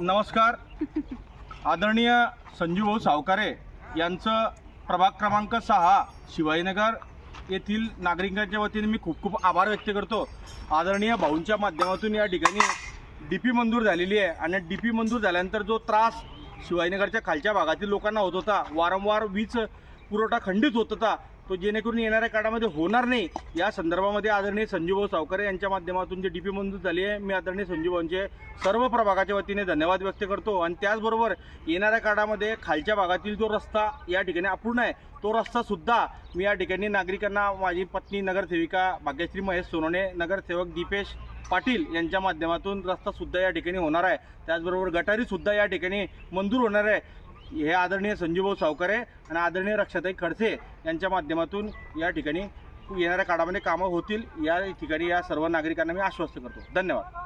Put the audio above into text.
नमस्कार. आदरणीय संजीवभाऊ सावकारे यांचं प्रभाग क्रमांक 6 शिवाजीनगर येथील नागरिकांच्या वतीने मी खूप खूप आभार व्यक्त करतो. आदरणीय भाऊंच्या माध्यमातून या ठिकाणी डीपी मंजूर झालेली आहे आणि डीपी मंजूर झाल्यानंतर जो त्रास शिवाजीनगरच्या खालच्या भागातील लोकांना होत होता, वारंवार वीज पुरवठा खंडित होत होता, तो जेणेकरून येणाऱ्या काळामध्ये होणार नाही या संदर्भामध्ये आदरणीय संजीवभाऊ सावकारे यांच्या माध्यमातून जे डीपी मंजूर झाली आहे, मी आदरणीय संजीवभाऊंचे सर्व प्रभागाच्या वतीने धन्यवाद व्यक्त करतो. आणि त्याचबरोबर येणाऱ्या काळामध्ये खालच्या भागातील जो रस्ता या ठिकाणी अपूर्ण आहे, तो रस्तासुद्धा मी या ठिकाणी नागरिकांना, माझी पत्नी नगरसेविका भाग्यश्री महेश सोनवणे, नगरसेवक दीपेश पाटील यांच्या माध्यमातून रस्तासुद्धा या ठिकाणी होणार आहे. त्याचबरोबर गटारीसुद्धा या ठिकाणी मंजूर होणार आहे. हे आदरणीय संजीवभाऊ सावकारे आणि आदरणीय रक्षाताई खडसे यांच्या माध्यमातून या ठिकाणी येणाऱ्या काळामध्ये कामं होतील या ठिकाणी या सर्व नागरिकांना मी आश्वस्त करतो. धन्यवाद.